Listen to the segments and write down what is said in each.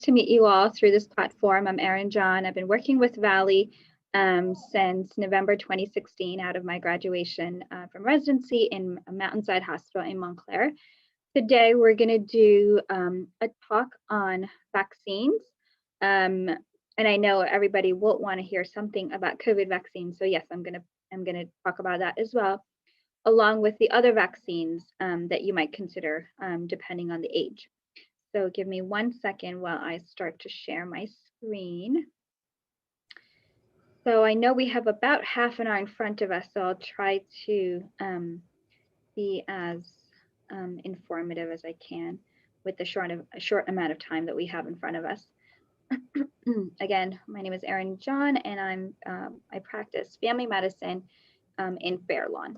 to meet you all through this platform. I'm Erin John. I've been working with Valley since November 2016 out of my graduation from residency in a Mountainside Hospital in Montclair. Today, we're going to do a talk on vaccines. And I know everybody will want to hear something about COVID vaccines. So yes, I'm going to talk about that as well, along with the other vaccines that you might consider depending on the age. So give me 1 second while I start to share my screen. So I know we have about half an hour in front of us, so I'll try to be as informative as I can with the short amount of time that we have in front of us. Again, my name is Erin John, and I practice family medicine in Fair Lawn.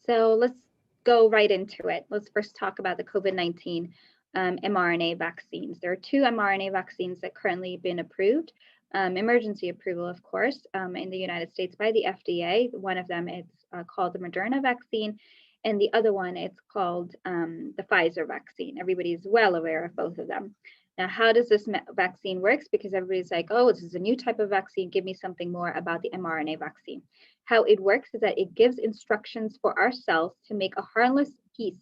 So let's go right into it. Let's first talk about the COVID-19 mRNA vaccines. There are 2 mRNA vaccines that currently been approved, emergency approval, of course, in the United States by the FDA. One of them is called the Moderna vaccine, and the other one it's called the Pfizer vaccine. Everybody's well aware of both of them. Now, how does this vaccine work? Because everybody's like, oh, this is a new type of vaccine. Give me something more about the mRNA vaccine. How it works is that it gives instructions for our cells to make a harmless piece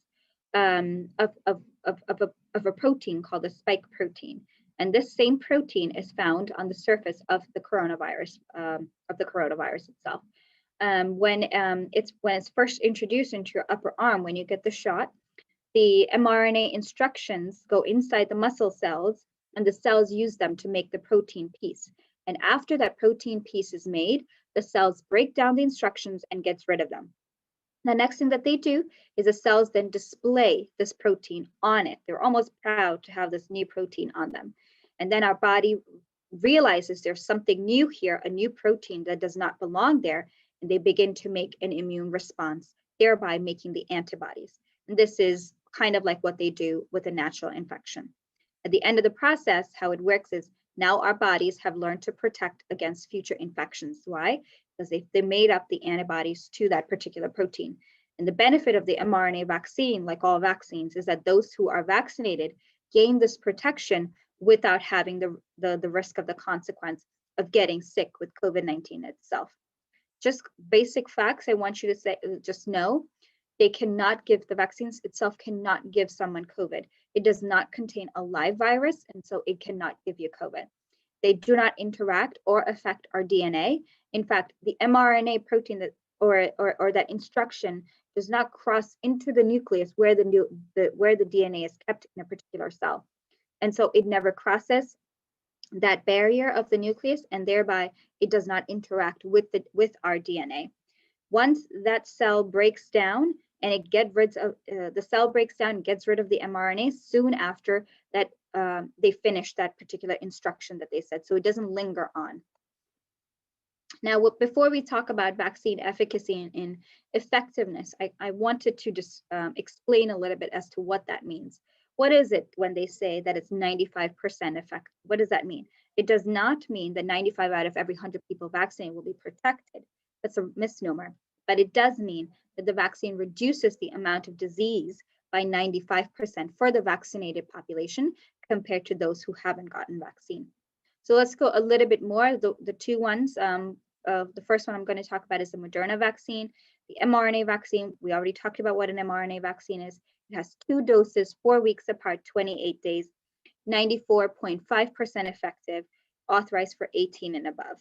of a protein called a spike protein. And this same protein is found on the surface of the coronavirus, itself. When it's first introduced into your upper arm, when you get the shot, the mRNA instructions go inside the muscle cells, and the cells use them to make the protein piece. And after that protein piece is made, the cells break down the instructions and gets rid of them. The next thing that they do is the cells then display this protein on it. They're almost proud to have this new protein on them. And then our body realizes there's something new here, a new protein that does not belong there, and they begin to make an immune response, thereby making the antibodies. And this is kind of like what they do with a natural infection. At the end of the process, how it works is now our bodies have learned to protect against future infections. Why? Because they made up the antibodies to that particular protein. And the benefit of the mRNA vaccine, like all vaccines, is that those who are vaccinated gain this protection without having the risk of the consequence of getting sick with COVID-19 itself. Just basic facts I want you to just know. The vaccines itself cannot give someone COVID. It does not contain a live virus, and so it cannot give you COVID. They do not interact or affect our DNA. In fact, the mRNA protein or that instruction does not cross into the nucleus where the DNA is kept in a particular cell. And so it never crosses that barrier of the nucleus, and thereby it does not interact with our DNA. Once that cell breaks down and the cell breaks down and gets rid of the mRNA soon after that they finish that particular instruction that they said, so it doesn't linger on. Now, before we talk about vaccine efficacy and effectiveness, I wanted to just explain a little bit as to what that means. What is it when they say that it's 95% effective? What does that mean? It does not mean that 95 out of every 100 people vaccinated will be protected. That's a misnomer. But it does mean that the vaccine reduces the amount of disease by 95% for the vaccinated population compared to those who haven't gotten vaccine. So let's go a little bit more. The 2 ones, the first one I'm going to talk about is the Moderna vaccine. The mRNA vaccine, we already talked about what an mRNA vaccine is. It has 2 doses, 4 weeks apart, 28 days, 94.5% effective, authorized for 18 and above.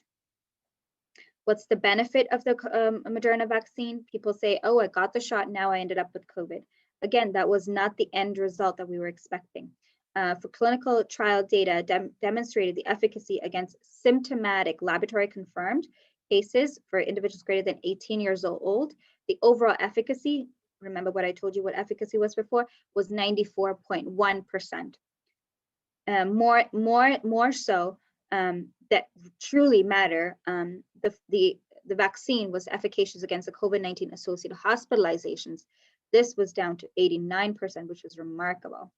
What's the benefit of the Moderna vaccine? People say, oh, I got the shot, now I ended up with COVID. Again, that was not the end result that we were expecting. For clinical trial data demonstrated the efficacy against symptomatic laboratory confirmed cases for individuals greater than 18 years old. The overall efficacy, remember what I told you what efficacy was before, was 94.1%. More so that truly matter, the vaccine was efficacious against the COVID-19 associated hospitalizations. This was down to 89%, which was remarkable.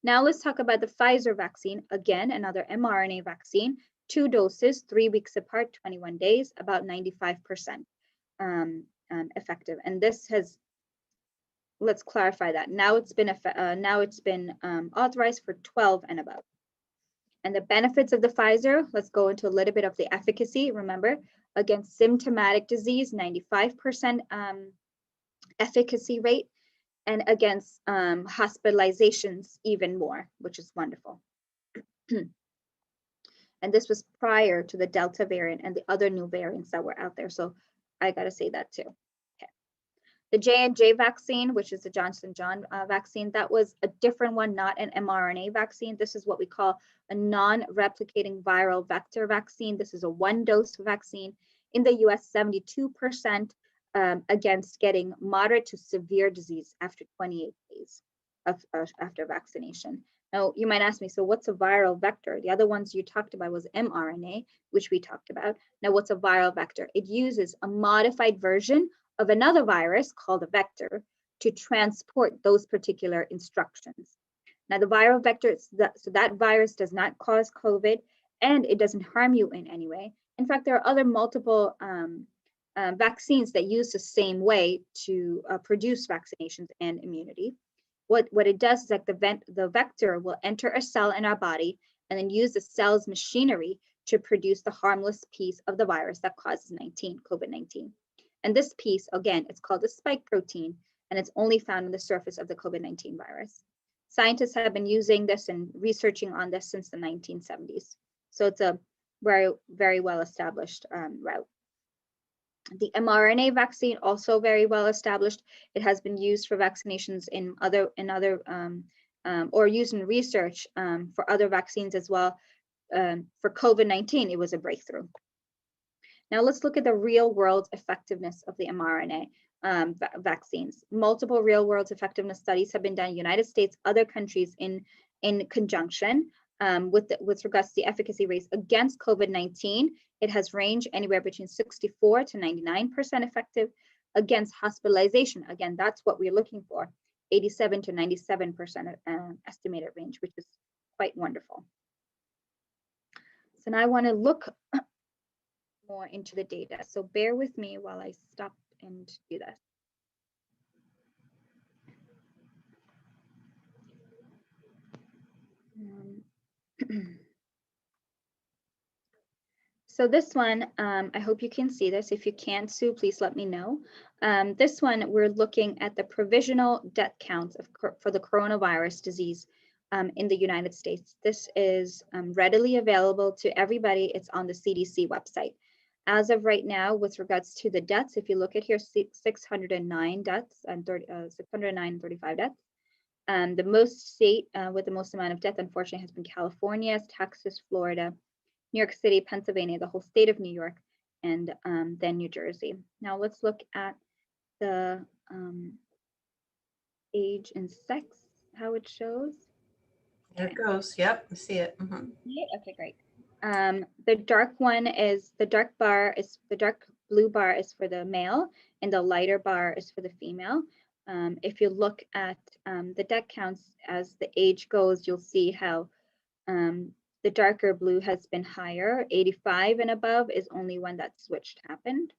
Now let's talk about the Pfizer vaccine. Again, another mRNA vaccine, 2 doses, 3 weeks apart, 21 days, about 95% effective. And this has, let's clarify that. Now it's been authorized for 12 and above. And the benefits of the Pfizer, let's go into a little bit of the efficacy. Remember, against symptomatic disease, 95% efficacy rate, and against hospitalizations even more, which is wonderful. And this was prior to the Delta variant and the other new variants that were out there. So I got to say that too. Okay. The J&J vaccine, which is the Johnson & Johnson vaccine, that was a different one, not an mRNA vaccine. This is what we call a non-replicating viral vector vaccine. This is a one-dose vaccine. In the US, 72% against getting moderate to severe disease after 28 days after vaccination. Now, you might ask me, so what's a viral vector? The other ones you talked about was mRNA, which we talked about. Now, what's a viral vector? It uses a modified version of another virus called a vector to transport those particular instructions. Now, the viral vector, so that virus does not cause COVID, and it doesn't harm you in any way. In fact, there are other multiple vaccines that use the same way to produce vaccinations and immunity. What it does is that the vector will enter a cell in our body and then use the cell's machinery to produce the harmless piece of the virus that causes COVID-19. And this piece, again, it's called a spike protein, and it's only found on the surface of the COVID-19 virus. Scientists have been using this and researching on this since the 1970s. So it's a very, very well-established route. The mRNA vaccine, also very well established. It has been used for vaccinations or used in research for other vaccines as well. For COVID-19, it was a breakthrough. Now let's look at the real world effectiveness of the mRNA vaccines. Multiple real world effectiveness studies have been done in the United States, other countries in conjunction with regards to the efficacy rates against COVID-19. It has ranged anywhere between 64 to 99% effective. Against hospitalization, again, that's what we're looking for, 87 to 97% estimated range, which is quite wonderful. So now I want to look more into the data. So bear with me while I stop and do this. So this one, I hope you can see this. If you can't, Sue, please let me know. This one, we're looking at the provisional death counts for the coronavirus disease in the United States. This is readily available to everybody. It's on the CDC website. As of right now, with regards to the deaths, if you look at here, 609 deaths and 635 deaths. The most state with the most amount of death, unfortunately, has been California, Texas, Florida, New York City, Pennsylvania, the whole state of New York, and then New Jersey. Now let's look at the age and sex, how it shows. There it goes. Yep, I see it. Yeah, okay, great. The dark blue bar is for the male, and the lighter bar is for the female. If you look at the death counts as the age goes, you'll see how the darker blue has been higher. 85 and above is only when that switch happened.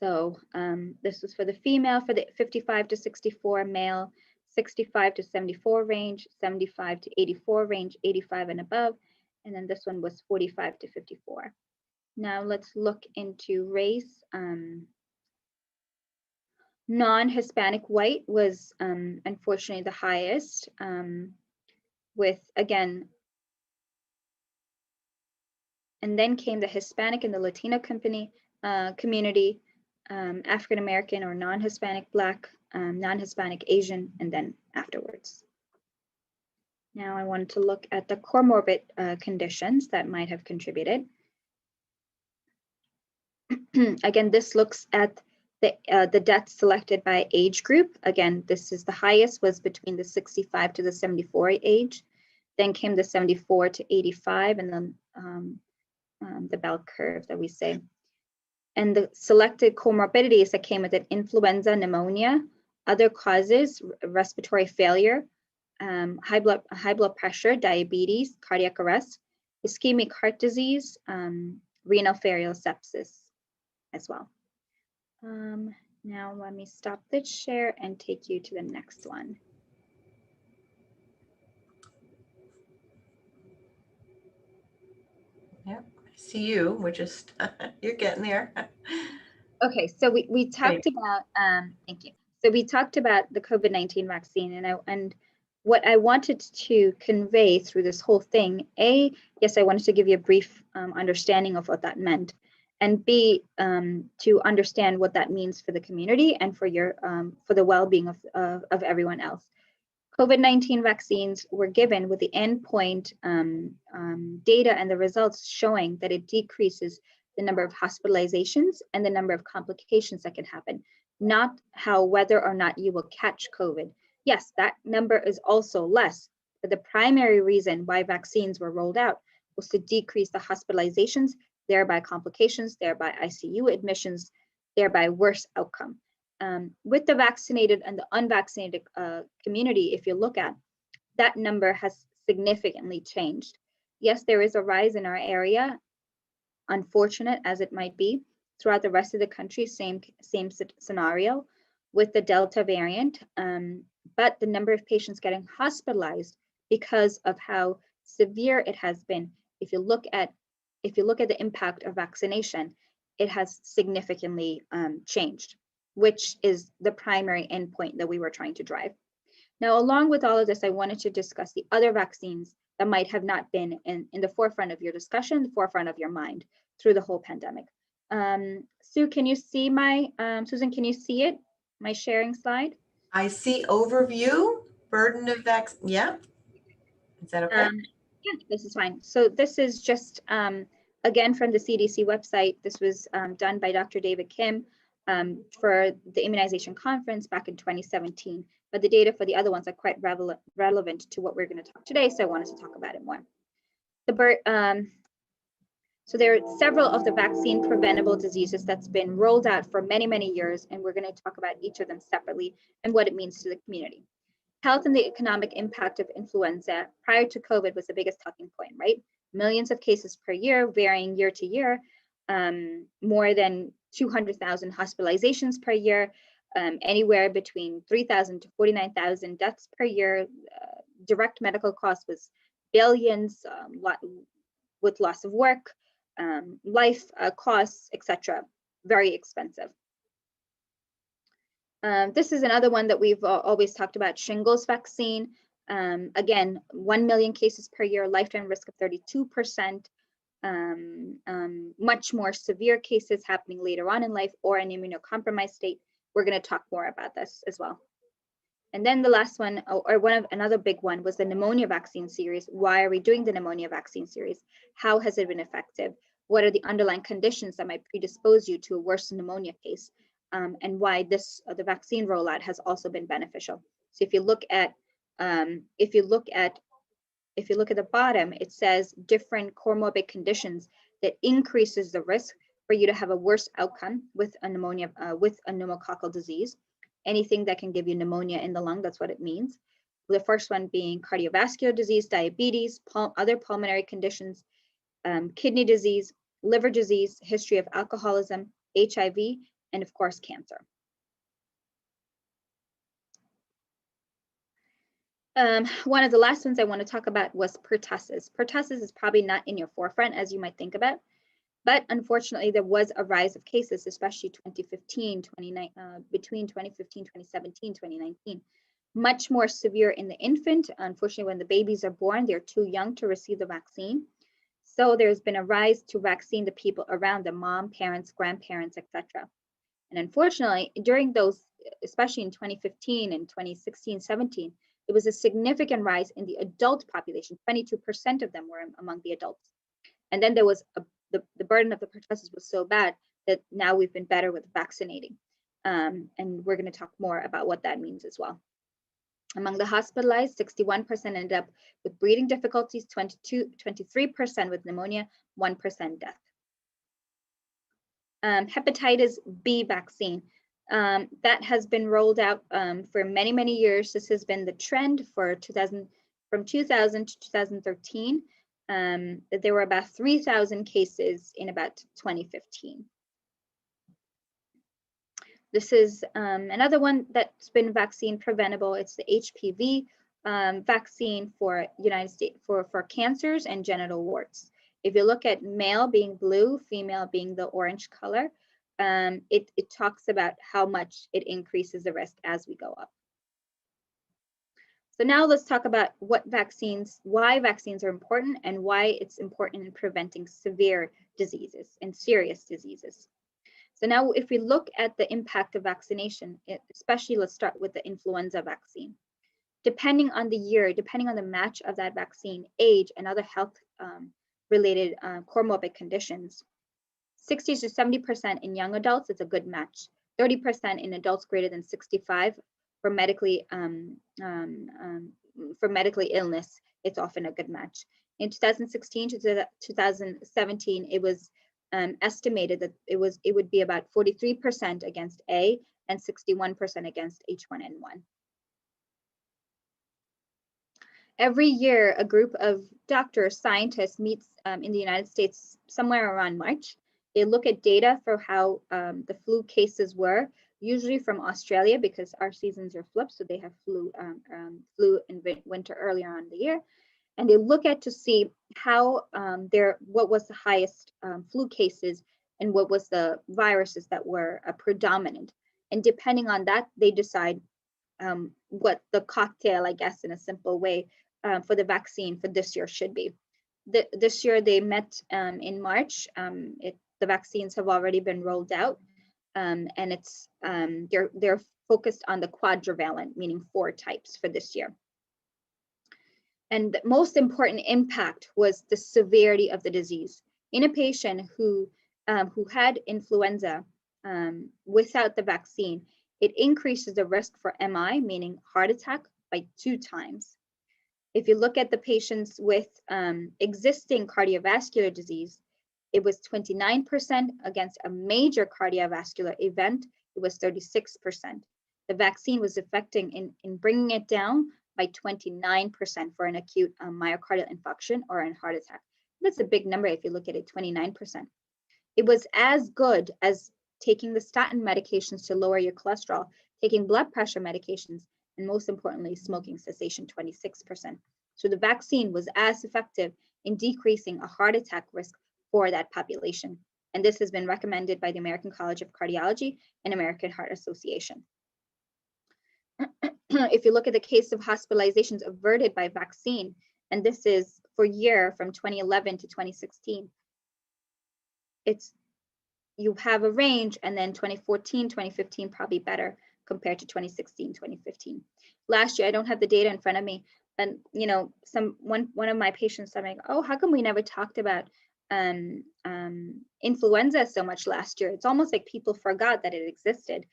So this was for the female, for the 55 to 64 male, 65 to 74 range, 75 to 84 range, 85 and above. And then this one was 45 to 54. Now let's look into race. Non-Hispanic white was unfortunately the highest with, again, and then came the Hispanic and the Latino community, African-American or non-Hispanic, Black, non-Hispanic, Asian, and then afterwards. Now I wanted to look at the comorbid conditions that might have contributed. Again, this looks at the deaths selected by age group. Again, this is the highest was between the 65 to the 74 age. Then came the 74 to 85, and then the bell curve that we say. And the selected comorbidities that came with it: influenza, pneumonia, other causes, respiratory failure, high blood pressure, diabetes, cardiac arrest, ischemic heart disease, renal failure, sepsis as well. Now let me stop the share and take you to the next one. see you. We're just, you're getting there. Okay, so we talked about, thank you. So we talked about the COVID-19 vaccine, and what I wanted to convey through this whole thing, A, yes, I wanted to give you a brief understanding of what that meant, and B, to understand what that means for the community and for your for the well-being of everyone else. COVID-19 vaccines were given with the endpoint data and the results showing that it decreases the number of hospitalizations and the number of complications that can happen, not how whether or not you will catch COVID. Yes, that number is also less, but the primary reason why vaccines were rolled out was to decrease the hospitalizations, thereby complications, thereby ICU admissions, thereby worse outcome. With the vaccinated and the unvaccinated community, if you look at, that number has significantly changed. Yes, there is a rise in our area, unfortunate as it might be. Throughout the rest of the country, same scenario with the Delta variant, but the number of patients getting hospitalized because of how severe it has been, if you look at the impact of vaccination, it has significantly changed, which is the primary endpoint that we were trying to drive. Now, along with all of this, I wanted to discuss the other vaccines that might have not been in the forefront of your discussion, the forefront of your mind through the whole pandemic. Sue, can you see Susan, can you see it? My sharing slide? I see overview, burden of vaccine. Yeah. Is that okay? Yeah, this is fine. So this is just, again, from the CDC website. This was done by Dr. David Kim for the immunization conference back in 2017. But the data for the other ones are quite relevant to what we're going to talk today. So I wanted to talk about it more. So there are several of the vaccine preventable diseases that's been rolled out for many, many years. And we're going to talk about each of them separately and what it means to the community. Health and the economic impact of influenza prior to COVID was the biggest talking point, right? Millions of cases per year, varying year to year, more than 200,000 hospitalizations per year, anywhere between 3,000 to 49,000 deaths per year. Direct medical costs was billions, with loss of work, life costs, etc. Very expensive. This is another one that we've always talked about, shingles vaccine. Again, 1 million cases per year, lifetime risk of 32%, much more severe cases happening later on in life or an immunocompromised state. We're going to talk more about this as well. And then the last one, or another big one, was the pneumonia vaccine series. Why are we doing the pneumonia vaccine series? How has it been effective? What are the underlying conditions that might predispose you to a worse pneumonia case? And why the vaccine rollout has also been beneficial. So if you look at the bottom, it says different comorbid conditions that increases the risk for you to have a worse outcome with a pneumonia, with a pneumococcal disease. Anything that can give you pneumonia in the lung, that's what it means. The first one being cardiovascular disease, diabetes, other pulmonary conditions, kidney disease, liver disease, history of alcoholism, HIV, and of course, cancer. One of the last ones I want to talk about was pertussis. Pertussis is probably not in your forefront as you might think about, but unfortunately there was a rise of cases, especially between 2015, 2017, 2019. Much more severe in the infant. Unfortunately, when the babies are born, they're too young to receive the vaccine. So there's been a rise to vaccine the people around them, mom, parents, grandparents, etc. And unfortunately, during those, especially in 2015 and 2016, 17, there was a significant rise in the adult population. 22% of them were among the adults. And then there was the burden of the pertussis was so bad that now we've been better with vaccinating. And we're going to talk more about what that means as well. Among the hospitalized, 61% ended up with breathing difficulties, 23% with pneumonia, 1% death. Hepatitis B vaccine. That has been rolled out for many, many years. This has been the trend for from 2000 to 2013. There were about 3,000 cases in about 2015. This is another one that's been vaccine preventable. It's the HPV vaccine for United States for cancers and genital warts. If you look at male being blue, female being the orange color, it talks about how much it increases the risk as we go up. So now let's talk about why vaccines are important and why it's important in preventing severe diseases and serious diseases. So now if we look at the impact of vaccination, especially let's start with the influenza vaccine. Depending on the year, depending on the match of that vaccine, age, and other health related comorbid conditions, 60 to 70% in young adults is a good match. 30% in adults greater than 65 for medically illness, it's often a good match. In 2016 to 2017, it was estimated that it would be about 43% against A and 61% against H1N1. Every year, a group of doctors, scientists meets in the United States somewhere around March. They look at data for how the flu cases were, usually from Australia because our seasons are flipped, so they have flu in winter earlier on in the year. And they look at to see how what was the highest flu cases and what was the viruses that were predominant. And depending on that, they decide what the cocktail, I guess, in a simple way, for the vaccine for this year should be. This year they met in March. The vaccines have already been rolled out, and it's they're focused on the quadrivalent, meaning 4 types for this year. And the most important impact was the severity of the disease. In a patient who had influenza without the vaccine, it increases the risk for MI, meaning heart attack, by 2 times. If you look at the patients with existing cardiovascular disease, it was 29% against a major cardiovascular event. It was 36%. The vaccine was effective in bringing it down by 29% for an acute myocardial infarction or a heart attack. That's a big number if you look at it, 29%. It was as good as taking the statin medications to lower your cholesterol, taking blood pressure medications, and most importantly, smoking cessation, 26%. So the vaccine was as effective in decreasing a heart attack risk for that population. And this has been recommended by the American College of Cardiology and American Heart Association. If you look at the case of hospitalizations averted by vaccine, and this is for year from 2011 to 2016, you have a range, and then 2014, 2015 probably better compared to 2016, 2015. Last year, I don't have the data in front of me, and one of my patients said, like, oh, how come we never talked about influenza so much last year? It's almost like people forgot that it existed.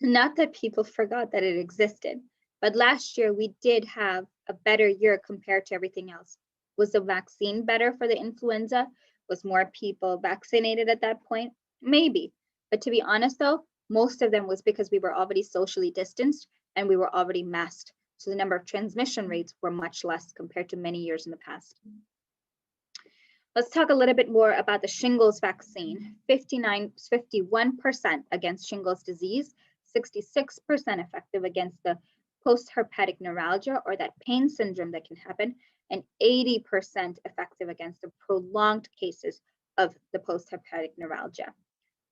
Not that people forgot that it existed, but last year we did have a better year compared to everything else. Was the vaccine better for the influenza? Was more people vaccinated at that point? Maybe. But to be honest though, most of them was because we were already socially distanced and we were already masked. So the number of transmission rates were much less compared to many years in the past. Let's talk a little bit more about the shingles vaccine. 51% against shingles disease, 66% effective against the post-herpetic neuralgia or that pain syndrome that can happen, and 80% effective against the prolonged cases of the post-herpetic neuralgia.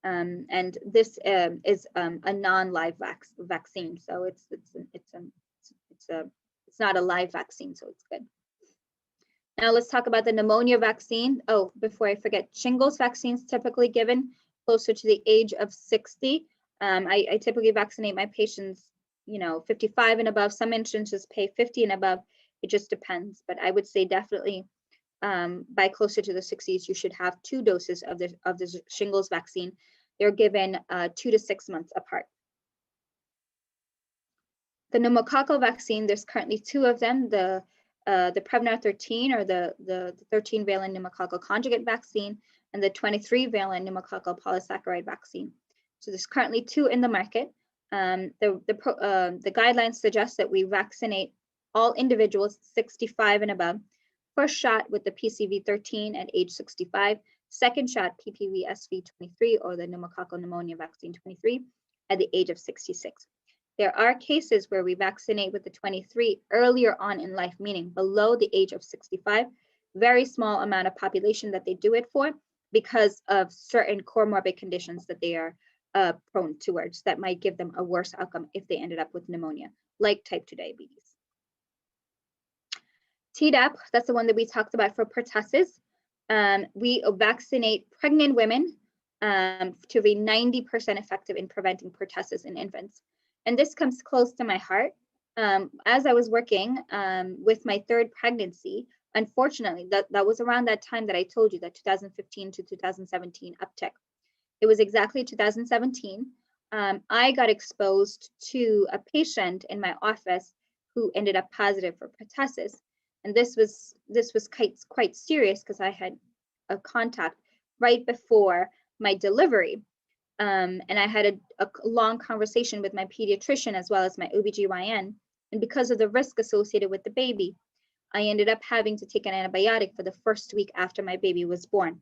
And this is a non-live vaccine, so it's not a live vaccine, so it's good. Now let's talk about the pneumonia vaccine. Oh, before I forget, shingles vaccines typically given closer to the age of 60. I typically vaccinate my patients, 55 and above. Some instances pay 50 and above. It just depends, but I would say definitely by closer to the 60s, you should have 2 doses of the shingles vaccine. They're given 2 to 6 months apart. The pneumococcal vaccine, there's currently 2 of them. The Prevnar 13 or the 13-valent pneumococcal conjugate vaccine and the 23-valent pneumococcal polysaccharide vaccine. So there's currently 2 in the market. The guidelines suggest that we vaccinate all individuals 65 and above. First shot with the PCV13 at age 65. Second shot PPV-SV23 or the pneumococcal pneumonia vaccine 23 at the age of 66. There are cases where we vaccinate with the 23 earlier on in life, meaning below the age of 65. very small amount of population that they do it for because of certain comorbid conditions that they are prone towards that might give them a worse outcome if they ended up with pneumonia, like type 2 diabetes. Tdap, that's the one that we talked about for pertussis. We vaccinate pregnant women to be 90% effective in preventing pertussis in infants. And this comes close to my heart. As I was working with my third pregnancy, unfortunately, that was around that time that I told you, that 2015 to 2017 uptick. It was exactly 2017. I got exposed to a patient in my office who ended up positive for pertussis. And this was quite serious because I had a contact right before my delivery. And I had a long conversation with my pediatrician as well as my OBGYN. And because of the risk associated with the baby, I ended up having to take an antibiotic for the first week after my baby was born.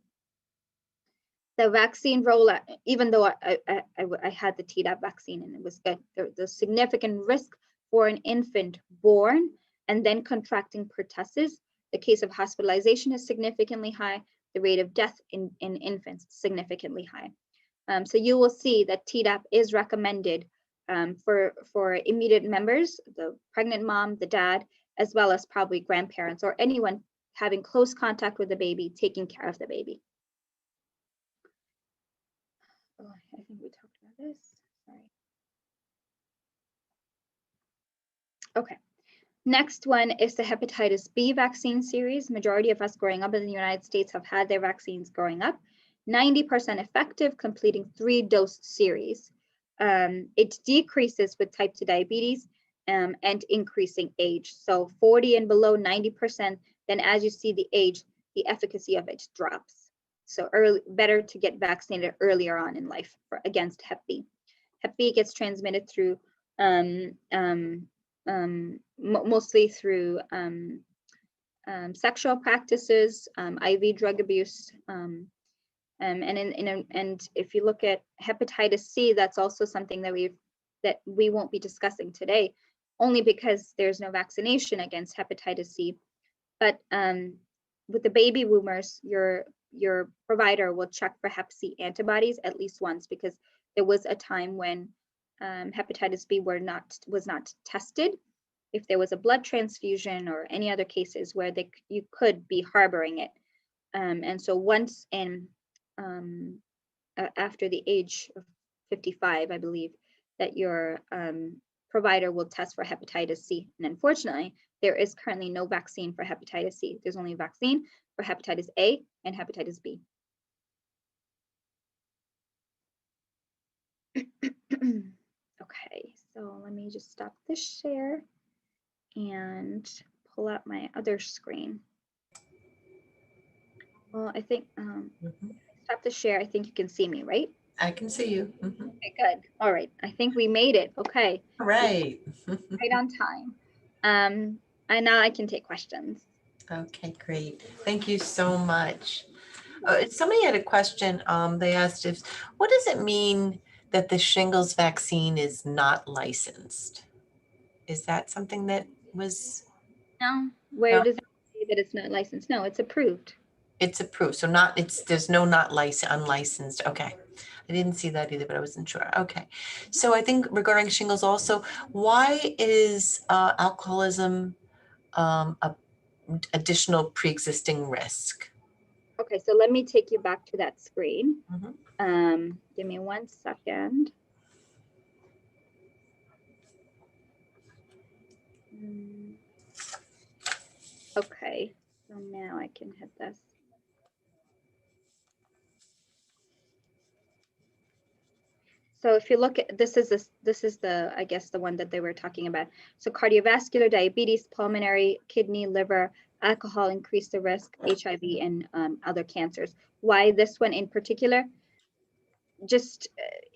The vaccine rollout, even though I had the Tdap vaccine and it was good, the significant risk for an infant born and then contracting pertussis, the case of hospitalization is significantly high. The rate of death in infants significantly high. So you will see that Tdap is recommended for immediate members, the pregnant mom, the dad, as well as probably grandparents or anyone having close contact with the baby, taking care of the baby. Oh, I think we talked about this. Sorry. Okay. Next one is the hepatitis B vaccine series. Majority of us growing up in the United States have had their vaccines growing up. 90% effective, completing 3-dose series. It decreases with type 2 diabetes and increasing age. So 40 and below, 90%. Then as you see the age, the efficacy of it drops. So better to get vaccinated earlier on in life against Hep B. Hep B gets transmitted through mostly through sexual practices, IV drug abuse, and if you look at hepatitis C, that's also something that we won't be discussing today, only because there's no vaccination against hepatitis C. But with the baby boomers, your provider will check for Hep C antibodies at least once, because there was a time when hepatitis B was not tested if there was a blood transfusion or any other cases where you could be harboring it. And so once after the age of 55, I believe, that your provider will test for hepatitis C. And unfortunately, there is currently no vaccine for hepatitis C. There's only a vaccine for hepatitis A and hepatitis B. Okay, so let me just stop this share and pull up my other screen. Well, I think stop the share. I think you can see me, right? I can see you. Okay, good. All right. I think we made it. Okay. All right. Right on time. And now I can take questions. Okay, great. Thank you so much. Somebody had a question. They asked what does it mean that the shingles vaccine is not licensed? Is that something that was? No. Where does it say that it's not licensed? No, it's approved. It's approved. So there's no unlicensed. Okay. I didn't see that either, but I wasn't sure. Okay. So I think regarding shingles also, why is alcoholism a additional pre-existing risk? Okay, so let me take you back to that screen. Give me 1 second. Okay, so now I can hit this. So if you look at this is the I guess the one that they were talking about. So cardiovascular, diabetes, pulmonary, kidney, liver, alcohol increase the risk, HIV, and other cancers. Why this one in particular? Just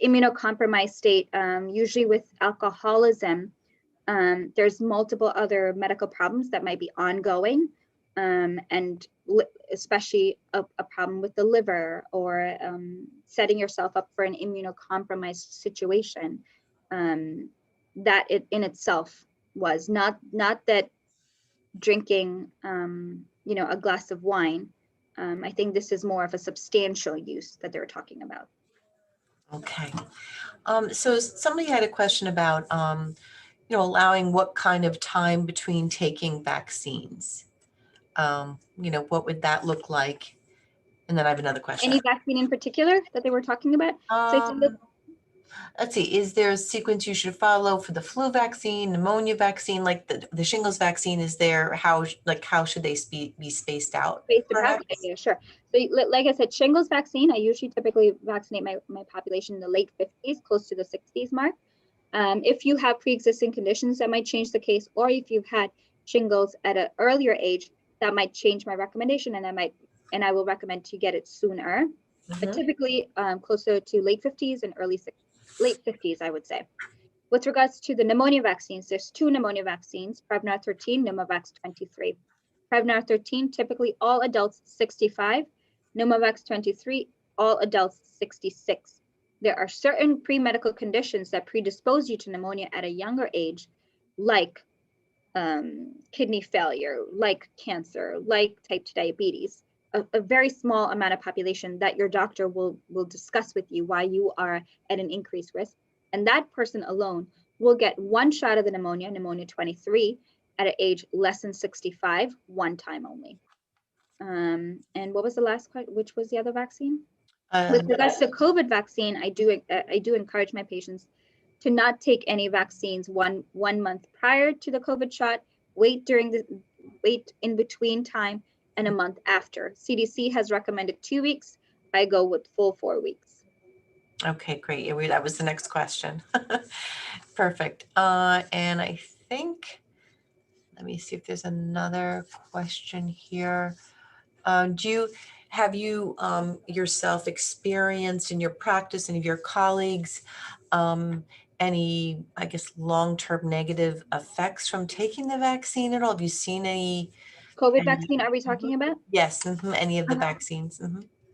immunocompromised state. Usually with alcoholism, there's multiple other medical problems that might be ongoing, and especially a problem with the liver, or setting yourself up for an immunocompromised situation. That it in itself was not that drinking, a glass of wine. I think this is more of a substantial use that they're talking about. Okay. So somebody had a question about, allowing what kind of time between taking vaccines. What would that look like? And then I have another question. Any vaccine in particular that they were talking about? So it's Let's see, is there a sequence you should follow for the flu vaccine, pneumonia vaccine, like the shingles vaccine? Is there, how should they be spaced out? spaced apart? Perhaps? Yeah, sure. So like I said, shingles vaccine, I usually typically vaccinate my population in the late 50s, close to the 60s mark. If you have pre-existing conditions, that might change the case, or if you've had shingles at an earlier age, that might change my recommendation, and I will recommend to get it sooner, but typically closer to late 50s and late 50s, I would say. With regards to the pneumonia vaccines, there's 2 pneumonia vaccines, Prevnar 13, Pneumovax 23. Prevnar 13, typically all adults 65, Pneumovax 23, all adults 66. There are certain pre-medical conditions that predispose you to pneumonia at a younger age, like kidney failure, like cancer, like type 2 diabetes, a very small amount of population that your doctor will discuss with you why you are at an increased risk. And that person alone will get 1 shot of the pneumonia 23, at an age less than 65, 1 time only. And what was the last question? Which was the other vaccine? With regards to COVID vaccine, I do encourage my patients to not take any vaccines one month prior to the COVID shot, wait in between time, and a month after. CDC has recommended 2 weeks. I go with full 4 weeks. Okay, great. Yeah, that was the next question. Perfect. And I think, let me see if there's another question here. Have you yourself experienced in your practice, any of your colleagues, any, I guess, long-term negative effects from taking the vaccine at all? Have you seen any? COVID vaccine, are we talking about? Yes, any of the vaccines.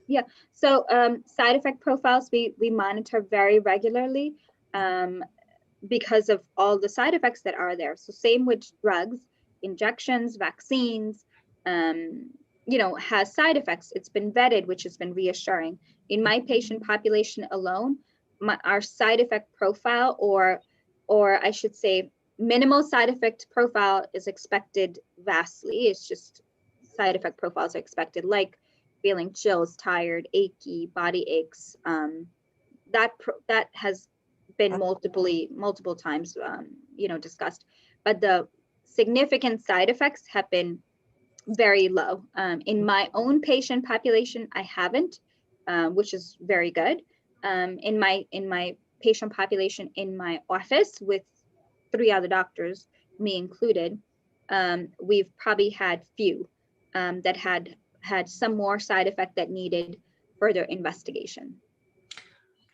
Yeah, so side effect profiles, we monitor very regularly because of all the side effects that are there. So same with drugs, injections, vaccines, has side effects. It's been vetted, which has been reassuring. In my patient population alone, our side effect profile, or I should say minimal side effect profile, is expected vastly. It's just side effect profiles are expected, like feeling chills, tired, achy, body aches. That has been multiple times discussed, but the significant side effects have been very low. In my own patient population, I haven't, which is very good. In my patient population in my office with 3 other doctors, me included, we've probably had few that had some more side effect that needed further investigation.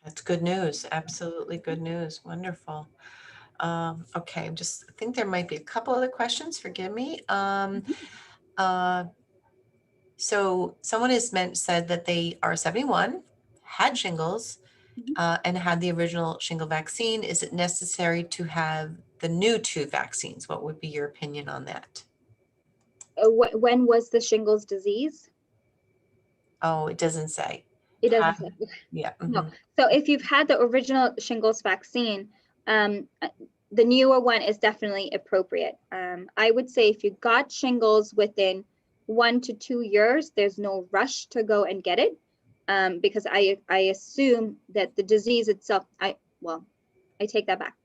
That's good news. Absolutely good news. Wonderful. Okay, I think there might be a couple other questions. Forgive me. So someone said that they are 71, had shingles, and had the original shingle vaccine. Is it necessary to have the new 2 vaccines? What would be your opinion on that? When was the shingles disease? Oh, it doesn't say. It doesn't say. Yeah. No. So if you've had the original shingles vaccine, the newer one is definitely appropriate. I would say if you got shingles within 1 to 2 years, there's no rush to go and get it, because I assume that the disease itself, I take that back.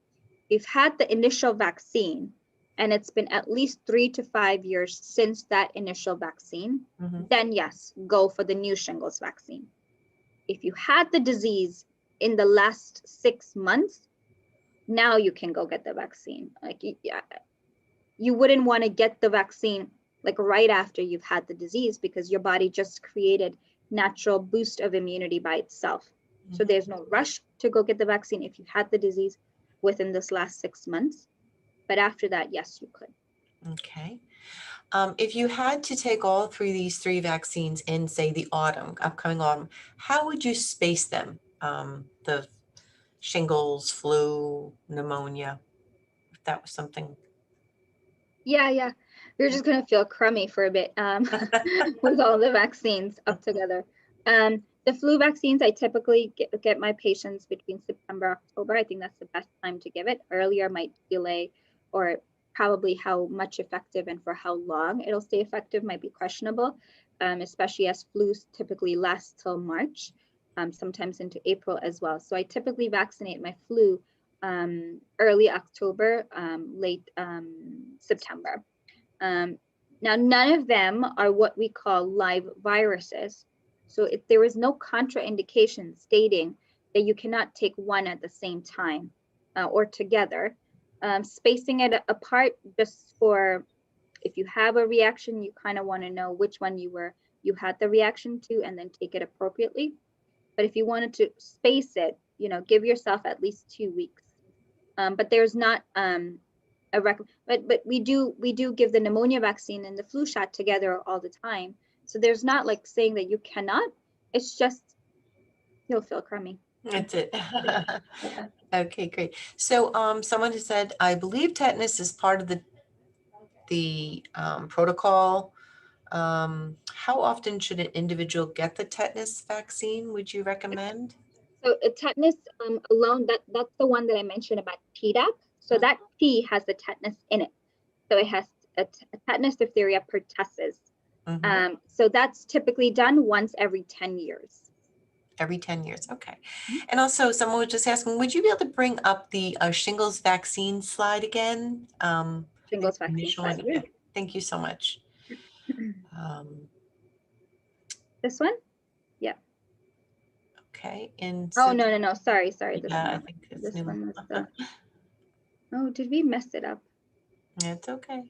If you've had the initial vaccine and it's been at least 3 to 5 years since that initial vaccine, then yes, go for the new shingles vaccine. If you had the disease in the last 6 months, now you can go get the vaccine. Like, you wouldn't want to get the vaccine like right after you've had the disease, because your body just created natural boost of immunity by itself. So there's no rush to go get the vaccine if you had the disease within this last 6 months. But after that, yes, you could. Okay. If you had to take all these 3 vaccines in, say, the upcoming autumn, how would you space them? The shingles, flu, pneumonia, if that was something. Yeah. You're just gonna feel crummy for a bit with all the vaccines up together. The flu vaccines, I typically get my patients between September, October. I think that's the best time to give it. Earlier might delay, or probably how much effective and for how long it'll stay effective might be questionable, especially as flus typically lasts till March, sometimes into April as well. So I typically vaccinate my flu early October, late September. Now, none of them are what we call live viruses. So if there is no contraindication stating that you cannot take one at the same time or together, spacing it apart just for if you have a reaction, you kind of want to know which one you had the reaction to and then take it appropriately. But if you wanted to space it, give yourself at least 2 weeks. But there's not but we do give the pneumonia vaccine and the flu shot together all the time. So there's not like saying that you cannot. It's just you'll feel crummy. That's it. Yeah. Okay, great. So someone has said, I believe tetanus is part of the protocol. How often should an individual get the tetanus vaccine, would you recommend? So tetanus alone, that's the one that I mentioned about Tdap. So that T has the tetanus in it. So it has a tetanus, diphtheria, pertussis. So that's typically done once every 10 years. Every 10 years, okay. And also someone was just asking, would you be able to bring up the shingles vaccine slide again? Shingles vaccine slide, yeah. Thank you so much. This one? Yeah. Okay. And oh, no. Sorry. This yeah, one. I think it's This new. one was the. Oh, did we mess it up? It's okay.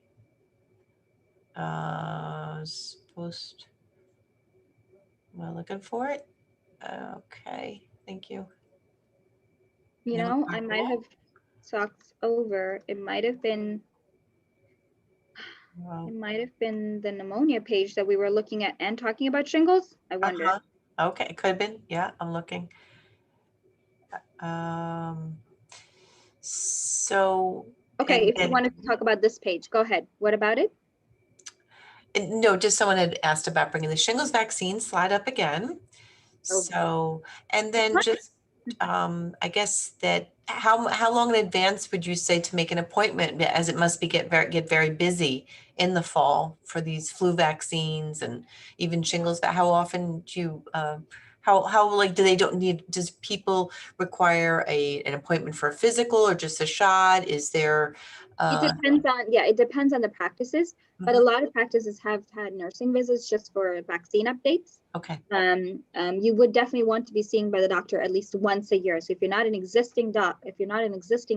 Post. We're looking for it. Okay. Thank you. I might have talked over. It might have been. It might have been the pneumonia page that we were looking at and talking about shingles. I wonder. Okay, it could have been. Yeah, I'm looking. So. Okay, if you want to talk about this page, go ahead. What about it? No, just someone had asked about bringing the shingles vaccine slide up again. Okay. So, and then just, I guess that how long in advance would you say to make an appointment, as it must be get very busy in the fall for these flu vaccines and even shingles? How often do you how like does people require an appointment for a physical or just a shot? Is there it depends on the practices, but a lot of practices have had nursing visits just for vaccine updates. Okay. You would definitely want to be seen by the doctor at least once a year. So if you're not an existing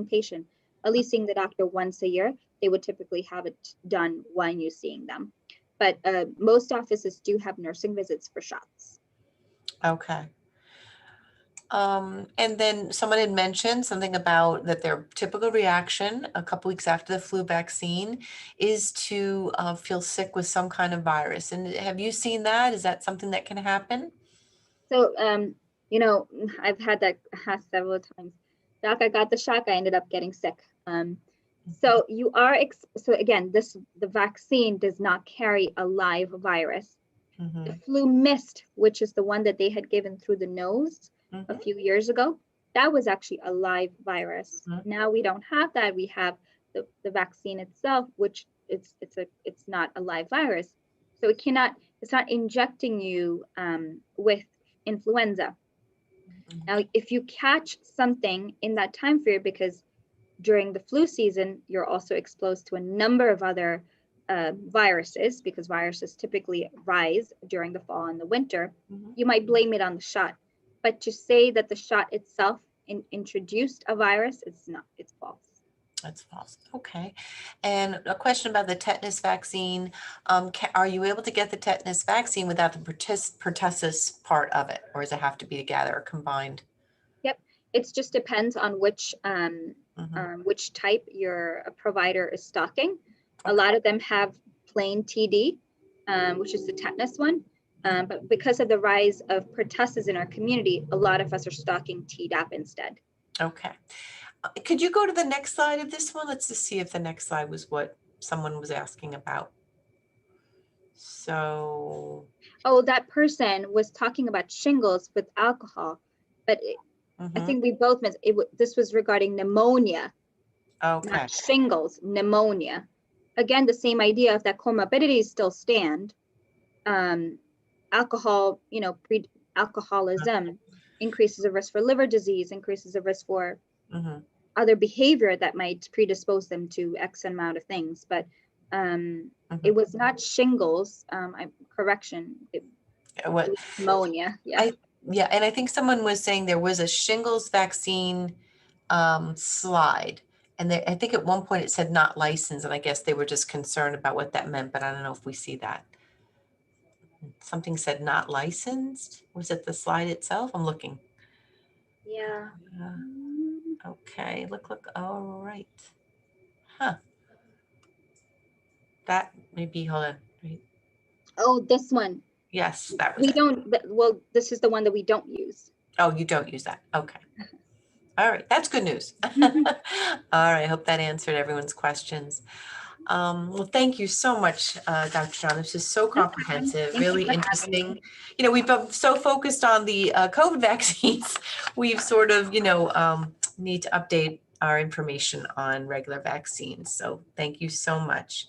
patient, at least seeing the doctor once a year, they would typically have it done when you're seeing them. But most offices do have nursing visits for shots. Okay. And then someone had mentioned something about that their typical reaction a couple weeks after the flu vaccine is to feel sick with some kind of virus. And have you seen that? Is that something that can happen? So, I've had that several times. Doc, I got the shot. I ended up getting sick. So you are, so again, the vaccine does not carry a live virus. The flu mist, which is the one that they had given through the nose a few years ago, that was actually a live virus. Now we don't have that. We have the vaccine itself, which it's not a live virus. So it's not injecting you with influenza. Now, if you catch something in that time period, because during the flu season, you're also exposed to a number of other viruses, because viruses typically rise during the fall and the winter, you might blame it on the shot. But to say that the shot itself introduced a virus, it's not, it's false. That's false. Okay. And a question about the tetanus vaccine. Are you able to get the tetanus vaccine without the pertussis part of it, or does it have to be together or combined? Yep. It just depends on which type your provider is stocking. Okay. A lot of them have plain TD, which is the tetanus one. But because of the rise of pertussis in our community, a lot of us are stocking Tdap instead. Okay. Could you go to the next slide of this one? Let's just see if the next slide was what someone was asking about. So, Oh, that person was talking about shingles with alcohol, but I think we both meant this was regarding pneumonia, okay. not shingles, pneumonia. Again, the same idea of that comorbidities still stand. Alcohol, alcoholism increases the risk for liver disease, increases the risk for other behavior that might predispose them to X amount of things. But it was not shingles. Correction, it What? was pneumonia. Yeah. Yeah, and I think someone was saying there was a shingles vaccine slide. And I think at one point it said not licensed, and I guess they were just concerned about what that meant, but I don't know if we see that. Something said not licensed. Was it the slide itself? I'm looking. Yeah. Okay, look, all right. Huh. That maybe, hold on. Right. Oh, this one. Yes, that was We it. don't, well, this is the one that we don't use. Oh, you don't use that. Okay. All right, that's good news. All right, I hope that answered everyone's questions. Well, thank you so much, Dr. John. This is so comprehensive, Thank you really for having interesting. me. You know, we've been so focused on the COVID vaccines, we've sort of, need to update our information on regular vaccines. So thank you so much.